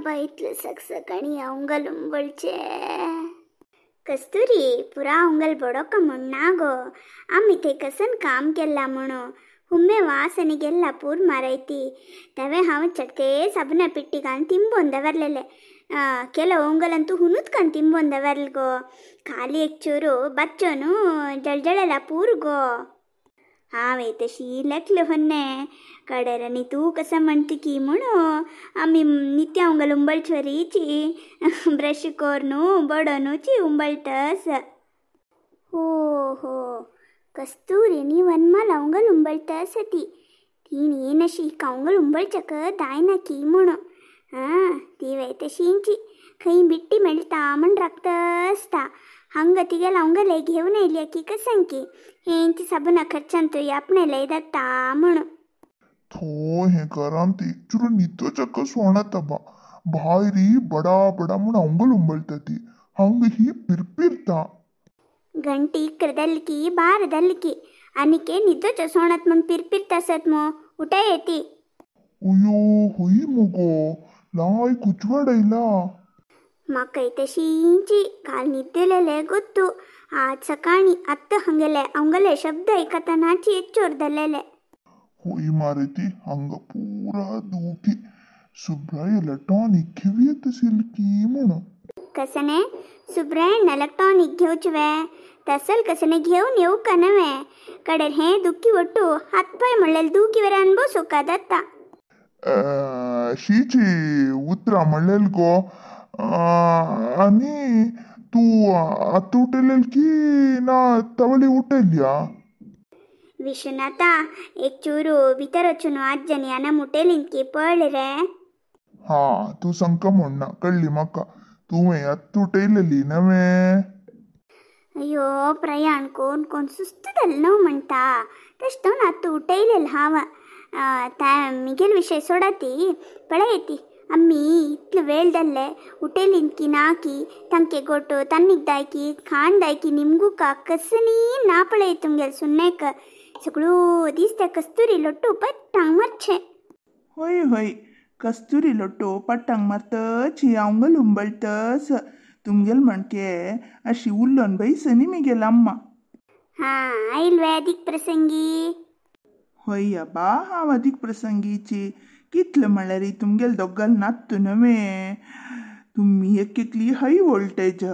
बाबा इतलं सकसकणी अवंगल उंबळचे कस्तुरी पुरा अवंगल बडो का म्हणणागो आम्ही ते कसन काम केला म्हणो ಹುಮ್ಮೆ ವಾಸನೆಗೆಲ್ಲ ಪೂರ್ ಮಾರೈತಿ ತವೆ ಹಾವು ಚಟ್ಕೆ ಸಬನ ಪಿಟ್ಟಿಗಾನ್ ತಿಂಬೊಂದವರ್ಲೆಲೆ ಕೆಲವು ಒಂಗಲಂತೂ ಹುನುತ್ಕಂಡು ತಿಂಬೊಂದವರ್ಲ್ಗೋ ಖಾಲಿ ಹೆಚ್ಚೂರು ಬಚ್ಚೋನು ಜಳ್ಜಳೆಲ್ಲ ಪೂರ್ಗೋ ಹಾವೈತೆ ಶೀಲಕ್ಲು ಹೊನ್ನೆ ಕಡೆರನಿ ತೂ ಕಸ ಮಂಟಿಕಿ ಮುಣು ಅಮ್ಮಿ ನಿತ್ಯ ಅವಂಗಲ್ ಉಂಬಳ್ಚೋರೀಚಿ ಬ್ರಷ್ ಕೋರ್ನು ಬಡೋನು ಚಿ ಉಂಬಳ್ಟಸ್ ಓಹೋ ಕಸ್ತೂರಿ ನೀವು ಅನ್ಮಾಲ ಅವಂಗಲ್ ಉಂಬಳ್ಟಸತಿ ತೀನ್ ಏನಶಿ ಅವಂಗಲ್ ಉಂಬಳ್ಚಕ ದಾಯ್ನ ಕೀಮುಣು ತೀವೈತೆ ಶೀಂಚಿ ಕೈ ಬಿಟ್ಟಿ ಮೆಳ್ತಾಮಣ್ ರಕ್ತಸ್ತಾ ಹಂಗತಿಗೆಲ್ಲ ಅವಂಗಲ್ घेऊन येली की कसंकी हेंची सबना खर्चंतु आपणे लैदत्ता म्हणू थो हे करांती चुरू नित्यो चक्क सोणतबा भायरी बडा बडा म्हण अवंगल उंबळतती हंग ही पिरपिरता ಗಂಟಿ ಇಕ್ಕರದಲ್ಲಿಕಿ ಬಾರದಲ್ಲಿಕಿ ಅನಿಕೆ ನಿದ್ದೋ ಸೋಣತ್ ಮುಂದ್ ಪಿರ್ಪಿರ್ತಸತ್ ಮೋ ಊಟ ಏತಿ ಅಯ್ಯೋ ಹೊಯ್ ಮಗೋ ಲಾಯ್ ಕುಚ್ವಾಡ ಇಲ್ಲ ಮಕ್ಕೈತೆ ಶೀಂಚಿ ಕಾಲ್ ನಿದ್ದೆಲೆಲೆ ಗೊತ್ತು ಆಜ್ ಸಕಾಣಿ ಅತ್ತ ಹಂಗೆಲೆ ಅವಂಗಲೆ ಶಬ್ದ ಐಕತನಾಚಿ ಹೆಚ್ಚೋರ್ದಲ್ಲೆಲೆ ಹೊಯ್ ಮಾರೈತಿ ಹಂಗ ಪೂರಾ ದೂಕಿ ಸುಬ್ರಾಯ ಎಲೆಕ್ಟ್ರಾನಿಕ್ ಕಿವಿಯತ್ತ ಸಿಲ್ಕಿ ಮುಣ कसने सुब्रायण इलेक्ट्रॉनिक घेऊचवे तसल कसने घेऊन येऊ का नवे कडेर हे दुःखी ಒಟ್ಟು हातपाय मळ्ळेल दूकीवर अनुभव दत्ता शीची उतरा म्हणलेल गो आणि तू आता उठलेल की ना तवली उठेल्या विश्वनाथा एक चूरू भितरचून आज्जनी अन मुटेलिंकी पळले रे हा तू संक म्हणना कळली मका तू आता उठलेली नवे अयो प्रयाण कोण कोण सुस्तदल नव म्हणता तष्टोन आता उठलेल हाव ता मिगेल विषय सोडती पळयती अम्मी इतलं वेळदल्ले उठेलिंकी नाकी तंके गोटो तन्निग्दायकी खांडायकी निमगू का कसनी ना पळय तुमगेल सुन्नेक सगळू दिसते कस्तुरी लोट्टू पट्टांग मर्छे होय होय कस्तुरी लोटो पट्टांग मरतच अवंगल उंबळतस तुमगेल म्हणके अशी उल्लोन बैसनी मिगेल अम्मा हा आइल्वे अधिक प्रसंगी होय अबा हांव अधिक प्रसंगीची कितलं म्हणल्यार तुमगेल दोग्गल नात्तू नवे तुम्ही एकली हाय वोल्टेज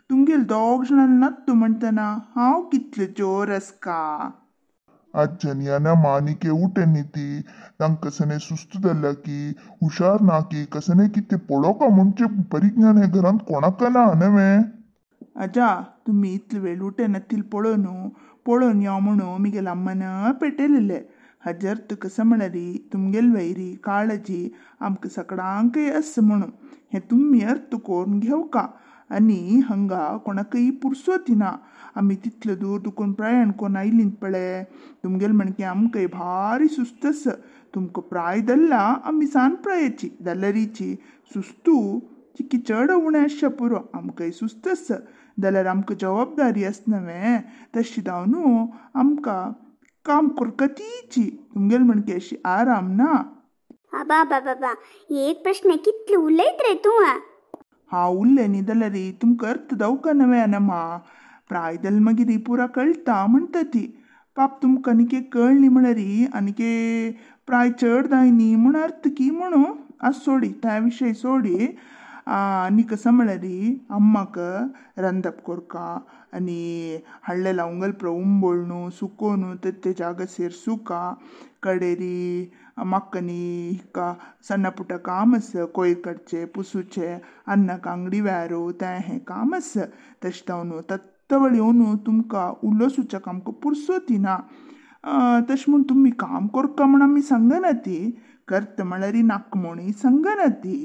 तुमगेल दोग जणांना नात्तू म्हणटना हांव कितलं जोर अस्का ಅಜ್ಜನಿ ಅನ ಮಾನಿಕೆ ಊಟೆನ್ನಿತಿ ನಂಗೆ ಕಸನೆ ಸುಸ್ತದಲ್ಲ ಕಿ ಹುಷಾರ್ ನಾಕಿ ಕಸನೆ ಕಿತ್ತೆ ಪೊಳೋಕ ಮುಂಚೆ ಪರಿಜ್ಞಾನ घरांत कोणाकला नवे अजा तुम्ही इतले वेळ उठेनातील पळोवन यो म्हणू मिगेल अम्मान पेटयलेले हजर कसं म्हणारी तुमगेल वैरी काळजी आमकां सगळ्यांकय आस म्हणून हे तुम्ही अर्थ करून घेऊ का आणि हंगा कोणाकय पुरसोतिना आम्ही तितलं दूर दुखून प्रयाण कोण आयलींत पळे तुमगेल म्हणके आमकां भारी सुस्तस तुमकां प्राय दल्ला आमी सांप्रयाची दल्लरीची सुस्तू चिकी चड उणें आसचें पुरो आमकांय सुस्तस जाल्यार आमकां जबाबदारी आस नवे तशी जावन आमकां काम करकतीची तुमगेल म्हणके अशी आराम ना अबा बाबा एक प्रश्न कितले उलयत रे तूं हांव उरलें न्ही जाल्यार तुमकां अर्थ जावका नवे अनमा प्रायदल मागीर पुरा कळटा म्हणटा ती पाप तुमकां आनीक कळ्ळी म्हळ्यार आनीक प्राय चड जाय न्ही म्हूण अर्थ की म्हणू आज सोडी त्या विशय सोडी आनी कसं म्हळ्यार अम्माक रंदप कोरका आनी हाडलें लावंगल उंबोळनू सुकोनू ते जागा ಸೇರ್ सुका कडेरी म्हाका न्ही हिका सಣ್ಣ ಪುಟ್ಟ काम आस कोयर काडचे पुसूचे अन्नाक अंगडी व्यारो तें हें काम आस तशें जावन तवळ येवन तुमकां उलो सुचक आमकां पुरसोतिना तशें म्हूण तुमी काम कोरका म्हूण आमी सांगना ती करता म्हळ्यार नाका म्हूण सांगना ती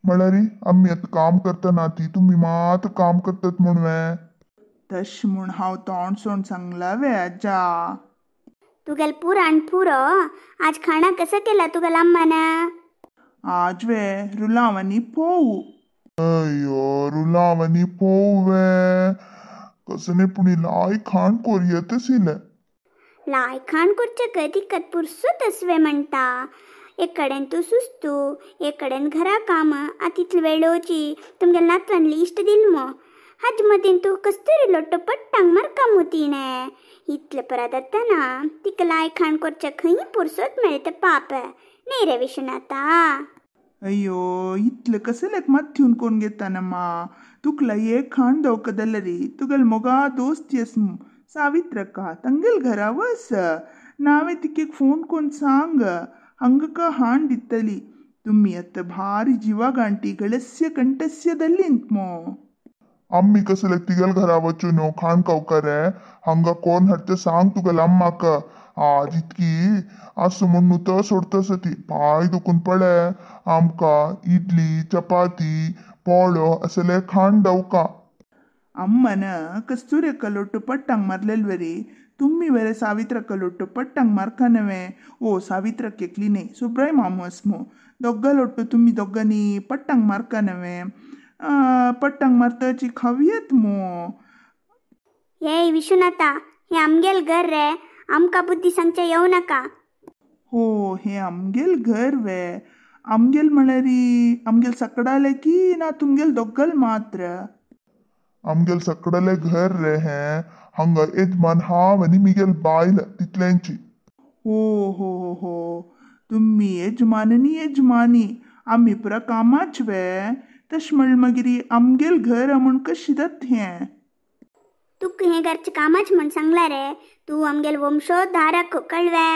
म्हळ्यार आम्ही आता काम करतना ती तुम्ही मात काम करतात म्हणवे तश म्हूण हांव तोंड सोड सांगला वे अज्जा तुगेल पुराण पुरो आज खाणा कसं केला तुगेल अम्माना आज वे रुलावनी पोवू अयो रुलावनी पोवे कसने पुणी लाई खाण कोरियत सिले लाय खाण करचे कधी कत पुरसू तसवे म्हणटा एक कडेन तूं सुस्तू एक कडेन घरा काम तितली वेळोची तुमगे नातवांनी इश्ट दिलमो हाज मतीन तूं कस्तुरी लोट्टो पट्टांग मारका मुतीने इतले परत आताना तिका लायखाण करचे खंय पुरसोत मेळटा पाप न्ही रे विश्वनाथा. ಅಯ್ಯೋ ಇತ್ಲ ಕಸಲೆಕ್ ಮತ್ಯೂನ್ ಕೊಂಡ್ ಗೆತ್ತಾನಮ್ಮ ತುಕ್ಲ ಏ ಖಾಂಡ್ ದೌಕದಲ್ಲರಿ ತುಗಲ್ ಮೊಗ ದೋಸ್ತಿಯಸ್ಮು ಸಾವಿತ್ರಕ್ಕ ತಂಗಲ್ ಘರ ವಸ ನಾವೇ ತಿಕ್ಕೆಗ್ ಫೋನ್ ಕೊಂಡ್ ಸಾಂಗ ಹಂಗಕ ಹಾಂಡ್ ಇತ್ತಲಿ तुम्ही आता भारी जीवा गांटी गळस्य कंठस्यದಲ್ಲಿ इंतमो आम्ही कसले तिगल घरा वचून खाण कावकर हंगा कोण हटते सांग तुगल अम्माक आज इतकी असं म्हणून तर सोडतस ती पाय दुखून पडे आमका इडली चपाती पोळो असले खाण दवका. ಅಮ್ಮನ ಕಸ್ತೂರಿ ಕಲ್ಲೊಟ್ಟು ಪಟ್ಟಂಗ್ ಮರ್ಲೆಲ್ವರಿ तुम्ही वेरे ಸಾವಿತ್ರ ಕಲ್ಲೊಟ್ಟು ಪಟ್ಟಂಗ್ ಮರ್ಕನವೆ ಓ ಸಾವಿತ್ರಕ್ಕೆ ಕ್ಲೀನೆ ಸುಬ್ರಾಯ್ ಮಾಮು ಅಸ್ಮು ದೊಗ್ಗಲೊಟ್ಟು तुम्ही दोघांनी पट्टांग मारकानवे पट्टांग मारताची खावियत मो. ए विश्वनाथा हे आमगेल घर रे आमका बुद्धी सांगचे येऊ नका. हो हे आमगेल घर वे आमगेल म्हणल्यारी आमगेल सकडाले की ना तुमगेल दोघल मात्र आमगेल सकडले घर रे हे हंगा यजमान हाव आणि मिगेल बायल तितल्यांची. हो हो हो तुम्ही यजमाननी यजमानी आम्ही पुरा कामाच वे तशमळ मगिरी आमगेल घर म्हण कशी दत हें तुक हे घरचे कामाच म्हण सांगला रे तू आमगेल वंशोद्धारक कळवे.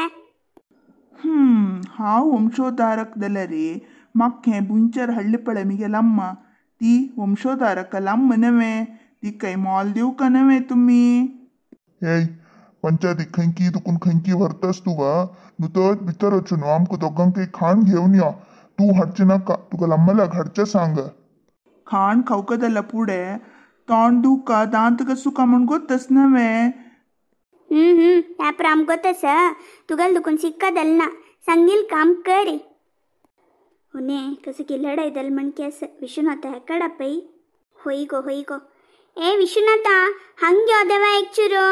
हांव वंशोद्धारक जाल्यारी म्हाका हें बुंचर हाडले पळय मिगेल अम्मा ती वंशोद्धारकाला अम्मा नवे ती काही मोल दिवका नवे तुम्ही. हे पंचायतीक खंयकी तुकून खंयकी व्हरतस तुका न्हू तर भितर वचून आमकां दोगांक काही खाण घेवन यो तू हाडचें नाका तुका लम्मल्याक हाडचें सांग. खाण खावका जाल्या फुडें तोंड दुखा दांत कसुका म्हण गोतस नवे. त्यापर आमको तस तुगल दुखून सिक्का दलना सांगील काम करी होने कसं की लढाई दल म्हण केस विश्वनाथा हेकडा पै होई गो ए विश्वनाथा हंग्यो देवा एक चुरो